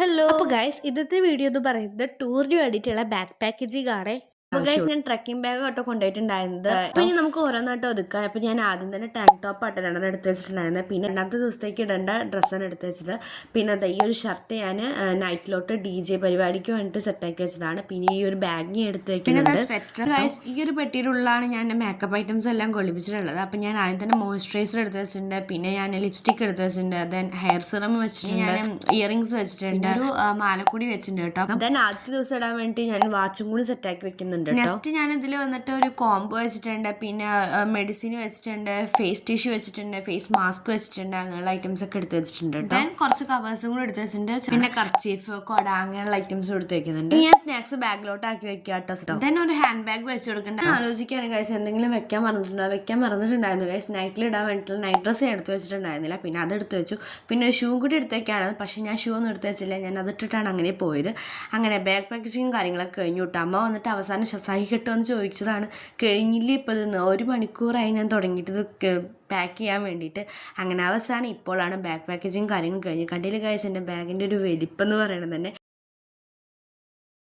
Hello അപ്പോൾ guys ഇന്നത്തെ video എന്ന് പറയുന്നത് ടൂറിന് വേണ്ടിയിട്ടുള്ള ബാക്ക് പാക്കേജിംഗ് ആണ്. ഗൈസ് ഞാൻ ട്രക്കിംഗ് ബാഗ് കേട്ടോ കൊണ്ടുപോയിട്ടുണ്ടായിരുന്നത്. അപ്പോൾ ഇനി നമുക്ക് ഓരോന്നായിട്ട് ഒതുക്കാം. അപ്പോൾ ഞാൻ ആദ്യം തന്നെ ടാങ്ക് ടോപ്പ് ആയിട്ട് രണ്ടെണ്ണം എടുത്ത് വെച്ചിട്ടുണ്ടായിരുന്നത്. പിന്നെ രണ്ടാമത്തെ ദിവസത്തേക്ക് ഇടേണ്ട ഡ്രസ്സാണ് എടുത്ത് വെച്ചത്. പിന്നെ ഈ ഒരു ഷർട്ട് ഞാൻ നൈറ്റിലോട്ട് DJ പരിപാടിക്ക് വേണ്ടിയിട്ട് സെറ്റാക്കി വെച്ചതാണ്. പിന്നെ ഈ ഒരു ബാഗ് എടുത്ത് വെക്കുന്നത് സ്വെറ്റർ. ഗൈസ് ഈ ഒരു പെട്ടിയിലുള്ളതാണ് ഞാൻ മേക്കപ്പ് ഐറ്റംസ് എല്ലാം കൊള്ളിപ്പിച്ചിട്ടുള്ളത്. അപ്പോൾ ഞാൻ ആദ്യം തന്നെ മോയ്സ്ചറൈസർ എടുത്ത് വെച്ചിട്ടുണ്ട്. പിന്നെ ഞാൻ ലിപ്സ്റ്റിക് എടുത്ത് വെച്ചിട്ടുണ്ട്. ദെൻ ഹെയർ സിറം വെച്ചിട്ടുണ്ട്. ഞാൻ ഇയറിംഗ്സ് വെച്ചിട്ടുണ്ട്. ഒരു മാലക്കൂടി വെച്ചിട്ടുണ്ട് കേട്ടോ. ദെൻ ആദ്യത്തെ ദിവസം ഇടാൻ വേണ്ടി ഞാൻ വാച്ചും കൂടി സെറ്റാക്കി വെക്കുന്നുണ്ട്. നെക്സ്റ്റ് ഞാൻ ഇതിൽ വന്നിട്ട് ഒരു കോംബോ വെച്ചിട്ടുണ്ട്. പിന്നെ മെഡിസിൻ വെച്ചിട്ടുണ്ട്, ഫേസ് ടിഷ്യൂ വെച്ചിട്ടുണ്ട്, ഫേസ് മാസ്ക് വെച്ചിട്ടുണ്ട്, അങ്ങനെയുള്ള ഐറ്റംസ് ഒക്കെ എടുത്ത് വെച്ചിട്ടുണ്ട്. ദെൻ കുറച്ച് കവേഴ്സും കൂടെ എടുത്ത് വെച്ചിട്ടുണ്ട്. പിന്നെ കർച്ചീഫ്, കൊട, അങ്ങനെയുള്ള ഐറ്റംസും എടുത്ത് വെക്കുന്നുണ്ട്. ഞാൻ സ്നാക്സ് ബാഗിലോട്ട് ആക്കി വെക്കാം കേട്ടോ. ദെൻ ഒരു ഹാൻഡ് ബാഗ് വെച്ച് കൊടുക്കേണ്ട ആലോചിക്കുകയാണ് ഗൈസ്, എന്തെങ്കിലും വെക്കാൻ മറന്നിട്ടുണ്ടായിരുന്നു ഗൈസ്. നൈറ്റിൽ ഇടാൻ വേണ്ടിയിട്ടുള്ള നൈറ്റ് ഡ്രസ്സ് ഞാൻ എടുത്ത് വെച്ചിട്ടുണ്ടായിരുന്നില്ല. പിന്നെ അതെടുത്ത് വെച്ചു. പിന്നെ ഒരു ഷൂ കൂടി എടുത്ത് വെക്കാണ്. പക്ഷേ ഞാൻ ഷൂ ഒന്നും എടുത്ത് വെച്ചില്ല. ഞാൻ അതിട്ടിട്ടാണ് അങ്ങനെ പോയത്. അങ്ങനെ ബാഗ് പാക്കേജിങ് കാര്യങ്ങളൊക്കെ കഴിഞ്ഞു കേട്ടോ. അമ്മ വന്നിട്ട് അവസാനം സഹി കിട്ടുമെന്ന് ചോദിച്ചതാണ്. കഴിഞ്ഞില്ല ഇപ്പോൾ ഇത് 1 മണിക്കൂറായി ഞാൻ തുടങ്ങിയിട്ട് ഇത് പാക്ക് ചെയ്യാൻ വേണ്ടിയിട്ട്. അങ്ങനെ അവസാനം ഇപ്പോഴാണ് ബാഗ് പാക്കേജിങ് കാര്യങ്ങൾ കഴിഞ്ഞ്. കണ്ടില്ല ഗൈസ് എൻ്റെ ബാഗിൻ്റെ ഒരു വലിപ്പം എന്ന് പറയുന്നത് തന്നെ.